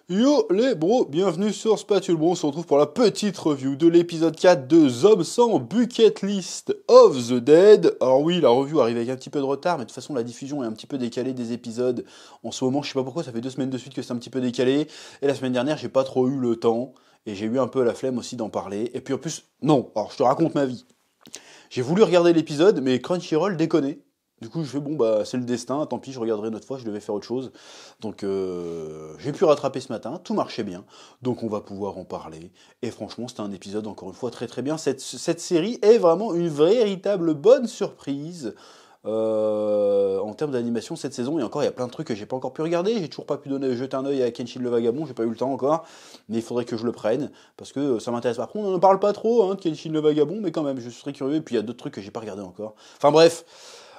Yo les bros, bienvenue sur Spatule Bro, on se retrouve pour la petite review de l'épisode 4 de Zom sans Bucket List of the Dead. Alors oui, la review arrive avec un petit peu de retard, mais de toute façon la diffusion est un petit peu décalée des épisodes. En ce moment, je sais pas pourquoi, ça fait 2 semaines de suite que c'est un petit peu décalé. Et la semaine dernière, j'ai pas trop eu le temps, et j'ai eu un peu la flemme aussi d'en parler. Et puis en plus, non, alors je te raconte ma vie. J'ai voulu regarder l'épisode, mais Crunchyroll déconnait. Du coup, je fais bon, bah c'est le destin, tant pis, je regarderai une autre fois, je devais faire autre chose. Donc, j'ai pu rattraper ce matin, tout marchait bien, donc on va pouvoir en parler. Et franchement, c'était un épisode, encore une fois, très très bien. Cette série est vraiment une véritable bonne surprise. En termes d'animation cette saison, et encore il y a plein de trucs que j'ai pas encore pu regarder, j'ai toujours pas pu jeter un œil à Kenshin le Vagabond, j'ai pas eu le temps encore, mais il faudrait que je le prenne, parce que ça m'intéresse. Par contre, on ne parle pas trop de Kenshin le Vagabond, mais quand même, je suis très curieux, et puis il y a d'autres trucs que j'ai pas regardé encore. Enfin bref,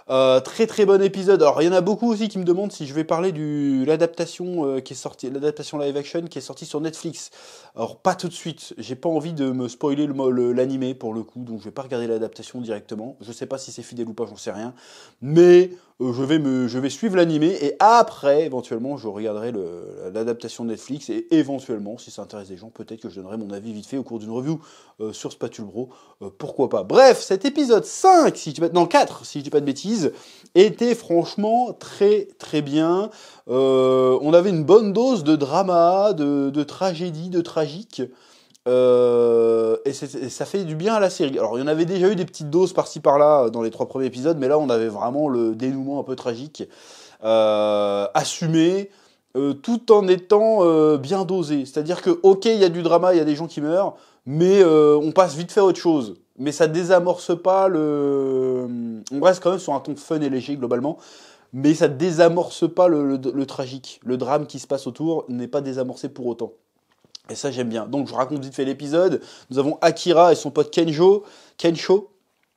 très très bon épisode. Alors il y en a beaucoup aussi qui me demandent si je vais parler de l'adaptation qui est sortie, l'adaptation live action qui est sortie sur Netflix. Alors pas tout de suite, j'ai pas envie de me spoiler l'animé pour le coup, donc je vais pas regarder l'adaptation directement. Je sais pas si c'est fidèle ou pas, j'en sais rien, mais je vais suivre l'animé et après éventuellement je regarderai l'adaptation Netflix et éventuellement si ça intéresse des gens peut-être que je donnerai mon avis vite fait au cours d'une review sur Spatule Bro. Pourquoi pas. Bref, cet épisode 5, si je dis pas, non 4, si je dis pas de bêtises, était franchement très très bien. On avait une bonne dose de drama, de tragédie, de tragique. Et ça fait du bien à la série. Alors, il y en avait déjà eu des petites doses par-ci par-là dans les 3 premiers épisodes, mais là, on avait vraiment le dénouement un peu tragique, assumé, tout en étant bien dosé. C'est-à-dire que, ok, il y a du drama, il y a des gens qui meurent, mais on passe vite fait à autre chose. Mais ça désamorce pas le. On reste quand même sur un ton fun et léger globalement, mais ça désamorce pas le tragique. Le drame qui se passe autour n'est pas désamorcé pour autant. Et ça, j'aime bien. Donc, je raconte vite fait l'épisode. Nous avons Akira et son pote Kensho,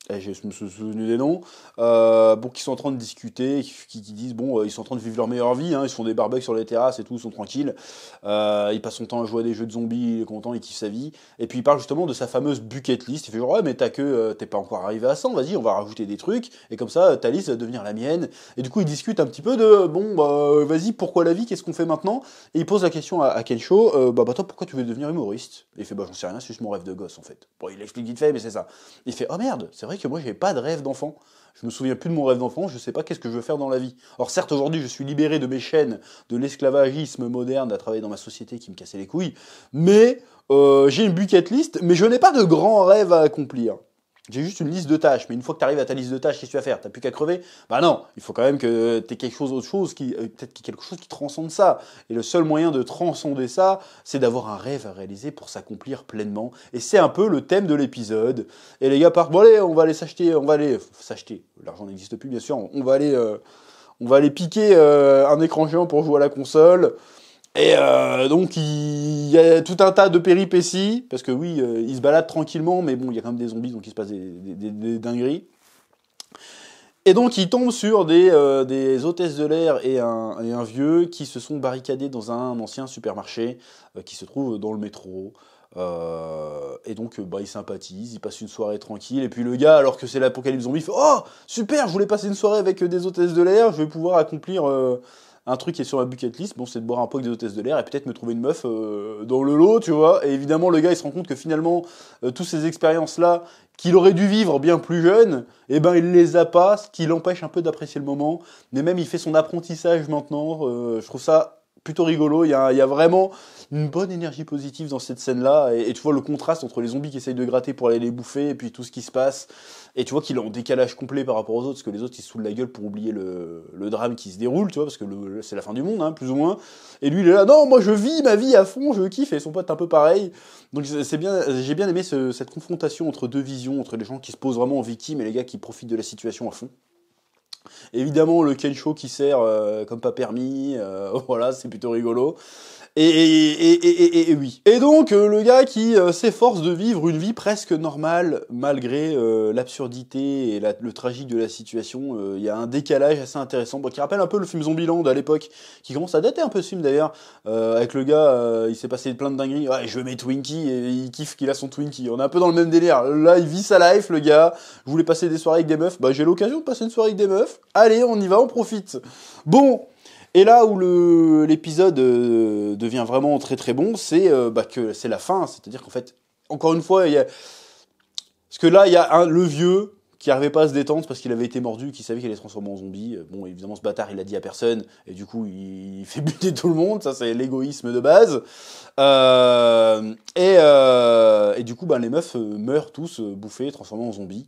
je me suis souvenu des noms, bon, qui sont en train de discuter, qui disent, bon, ils sont en train de vivre leur meilleure vie, hein, ils se font des barbecues sur les terrasses et tout, ils sont tranquilles, il passe son temps à jouer à des jeux de zombies, il est content, il kiffe sa vie, et puis il parle justement de sa fameuse bucket list, il fait genre, ouais, mais t'es pas encore arrivé à 100, vas-y, on va rajouter des trucs, et comme ça, ta liste va devenir la mienne, et du coup, ils discutent un petit peu de, bon, bah, vas-y, pourquoi la vie, qu'est-ce qu'on fait maintenant, et il pose la question à Kensho, bah, toi, pourquoi tu veux devenir humoriste? Et il fait, bah, j'en sais rien, c'est juste mon rêve de gosse, en fait. Bon, il explique vite fait, mais c'est ça. Il fait, oh merde, c'est vrai que moi, j'avais pas de rêve d'enfant. Je me souviens plus de mon rêve d'enfant, je sais pas qu'est-ce que je veux faire dans la vie. Alors certes, aujourd'hui, je suis libéré de mes chaînes, de l'esclavagisme moderne à travailler dans ma société qui me cassait les couilles, mais j'ai une bucket list, mais je n'ai pas de grands rêves à accomplir. J'ai juste une liste de tâches, mais une fois que tu arrives à ta liste de tâches, qu'est-ce que tu vas faire? T'as plus qu'à crever? Bah non, il faut quand même que tu aies quelque chose autre chose, peut-être quelque chose qui transcende ça. Et le seul moyen de transcender ça, c'est d'avoir un rêve à réaliser pour s'accomplir pleinement. Et c'est un peu le thème de l'épisode. Et les gars partent, bon allez, on va aller s'acheter. L'argent n'existe plus, bien sûr. On va aller piquer un écran géant pour jouer à la console. Et donc il y a tout un tas de péripéties, parce que oui, ils se baladent tranquillement, mais bon, il y a quand même des zombies, donc il se passe des dingueries. Et donc il tombe sur des hôtesses de l'air et un vieux qui se sont barricadés dans un ancien supermarché qui se trouve dans le métro. Et donc bah, ils sympathisent, ils passent une soirée tranquille, et puis le gars, alors que c'est l'apocalypse zombie, il fait «Oh, super, je voulais passer une soirée avec des hôtesses de l'air, je vais pouvoir accomplir un truc qui est sur ma bucket list, bon, c'est de boire un pot avec des hôtesses de l'air et peut-être me trouver une meuf dans le lot, tu vois». Et évidemment, le gars, il se rend compte que finalement, toutes ces expériences-là, qu'il aurait dû vivre bien plus jeune, eh ben, il les a pas, ce qui l'empêche un peu d'apprécier le moment. Mais même, il fait son apprentissage maintenant. Je trouve ça plutôt rigolo. Il y a vraiment une bonne énergie positive dans cette scène-là. Et tu vois le contraste entre les zombies qui essayent de gratter pour aller les bouffer et puis tout ce qui se passe. Et tu vois qu'il est en décalage complet par rapport aux autres, parce que les autres ils se saoulent la gueule pour oublier le drame qui se déroule, tu vois, parce que c'est la fin du monde, hein, plus ou moins. Et lui il est là, non, moi je vis ma vie à fond, je kiffe, et son pote est un peu pareil. Donc c'est bien, j'ai bien aimé cette confrontation entre deux visions, entre les gens qui se posent vraiment en victime et les gars qui profitent de la situation à fond. Évidemment, le Kensho qui sert comme pas permis, voilà, c'est plutôt rigolo. Et oui. Et donc, le gars qui s'efforce de vivre une vie presque normale, malgré l'absurdité et le tragique de la situation, il y a un décalage assez intéressant, bon, qui rappelle un peu le film Zombieland à l'époque, qui commence à dater un peu ce film d'ailleurs, avec le gars, il s'est passé plein de dingueries, ouais, je veux mes Twinkies, et il kiffe qu'il a son Twinkie. On est un peu dans le même délire. Là, il vit sa life, le gars. Je voulais passer des soirées avec des meufs, bah j'ai l'occasion de passer une soirée avec des meufs. Allez, on y va, on profite. Bon. Et là où l'épisode devient vraiment très très bon, c'est que c'est la fin. C'est-à-dire qu'en fait, encore une fois, parce que là, il y a le vieux qui n'arrivait pas à se détendre parce qu'il avait été mordu, qui savait qu'il allait se transformer en zombie. Bon, évidemment, ce bâtard, il l'a dit à personne, et du coup, il fait buter tout le monde. Ça, c'est l'égoïsme de base. Et du coup, les meufs meurent tous, bouffés, transformés en zombies.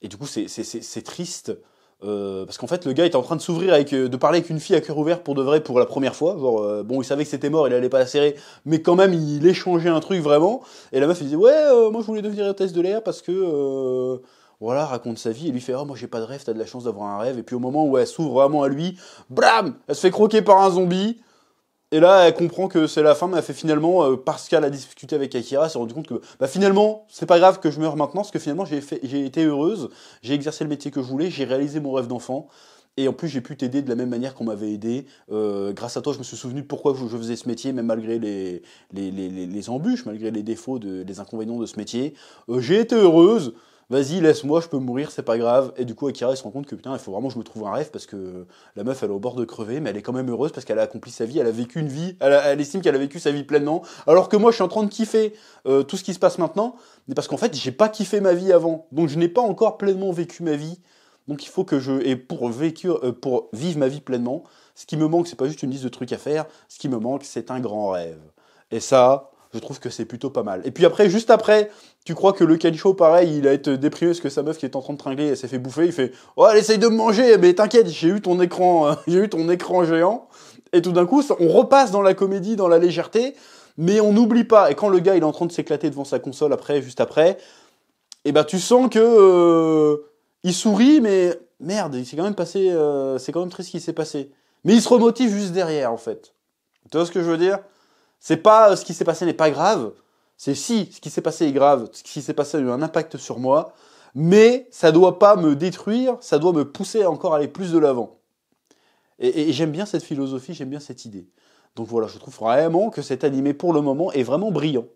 Et du coup, c'est triste. Parce qu'en fait, le gars était en train de s'ouvrir de parler avec une fille à cœur ouvert pour de vrai pour la première fois. Genre, bon, il savait que c'était mort, il allait pas la serrer, mais quand même, il échangeait un truc vraiment. Et la meuf, elle disait, ouais, moi je voulais devenir hôtesse de l'air parce que, voilà, raconte sa vie. Et lui fait, oh, moi j'ai pas de rêve, t'as de la chance d'avoir un rêve. Et puis au moment où elle s'ouvre vraiment à lui, blam, elle se fait croquer par un zombie. Et là, elle comprend que c'est la fin, mais elle fait finalement, parce qu'elle a discuté avec Akira, elle s'est rendu compte que finalement, c'est pas grave que je meure maintenant, parce que finalement, j'ai été heureuse, j'ai exercé le métier que je voulais, j'ai réalisé mon rêve d'enfant, et en plus, j'ai pu t'aider de la même manière qu'on m'avait aidé. Grâce à toi, je me suis souvenu de pourquoi je faisais ce métier, même malgré les embûches, malgré les défauts, les inconvénients de ce métier. J'ai été heureuse. Vas-y, laisse-moi, je peux mourir, c'est pas grave. Et du coup, Akira, il se rend compte que putain, il faut vraiment que je me trouve un rêve parce que la meuf, elle est au bord de crever, mais elle est quand même heureuse parce qu'elle a accompli sa vie, elle a vécu une vie, elle estime qu'elle a vécu sa vie pleinement. Alors que moi, je suis en train de kiffer tout ce qui se passe maintenant, mais parce qu'en fait, j'ai pas kiffé ma vie avant. Donc, je n'ai pas encore pleinement vécu ma vie. Donc, il faut que et pour vivre ma vie pleinement, ce qui me manque, c'est pas juste une liste de trucs à faire, ce qui me manque, c'est un grand rêve. Et ça, je trouve que c'est plutôt pas mal. Et puis après, juste après, tu crois que le Kencho, pareil, il a été déprimé parce que sa meuf qui est en train de tringler, elle s'est fait bouffer, il fait « Oh, elle essaye de me manger, mais t'inquiète, j'ai eu ton écran géant. » Et tout d'un coup, on repasse dans la comédie, dans la légèreté, mais on n'oublie pas. Et quand le gars, il est en train de s'éclater devant sa console après, juste après, et tu sens que il sourit, mais merde, il s'est quand même passé, c'est quand même triste ce qui s'est passé. Mais il se remotive juste derrière, en fait. Tu vois ce que je veux dire? C'est pas ce qui s'est passé n'est pas grave. C'est si ce qui s'est passé est grave, ce qui s'est passé a eu un impact sur moi, mais ça doit pas me détruire, ça doit me pousser à encore aller plus de l'avant. Et j'aime bien cette philosophie, j'aime bien cette idée. Donc voilà, je trouve vraiment que cet animé pour le moment est vraiment brillant.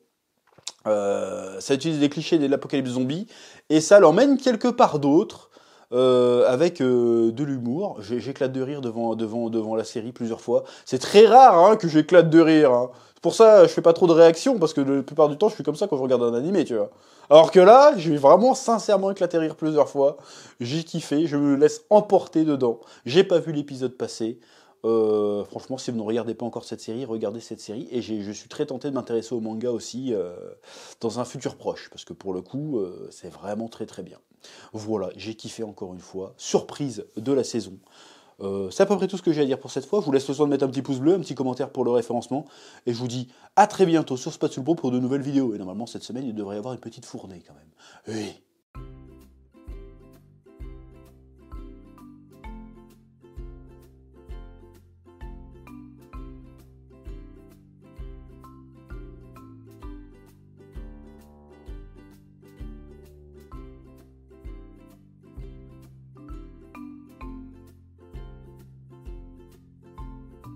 Ça utilise des clichés de l'apocalypse zombie et ça l'emmène quelque part d'autre. Avec de l'humour. J'éclate de rire devant la série plusieurs fois. C'est très rare que j'éclate de rire. Hein. C'est pour ça je fais pas trop de réactions, parce que la plupart du temps je suis comme ça quand je regarde un animé, tu vois. Alors que là, j'ai vraiment sincèrement éclaté de rire plusieurs fois. J'ai kiffé, je me laisse emporter dedans. J'ai pas vu l'épisode passer. Franchement, si vous ne regardez pas encore cette série, regardez cette série. Et je suis très tenté de m'intéresser au manga aussi dans un futur proche, parce que pour le coup, c'est vraiment très très bien. Voilà, j'ai kiffé encore une fois. Surprise de la saison. C'est à peu près tout ce que j'ai à dire pour cette fois. Je vous laisse le soin de mettre un petit pouce bleu, un petit commentaire pour le référencement. Et je vous dis à très bientôt sur Spatule Pro pour de nouvelles vidéos. Et normalement, cette semaine, il devrait y avoir une petite fournée quand même. Oui.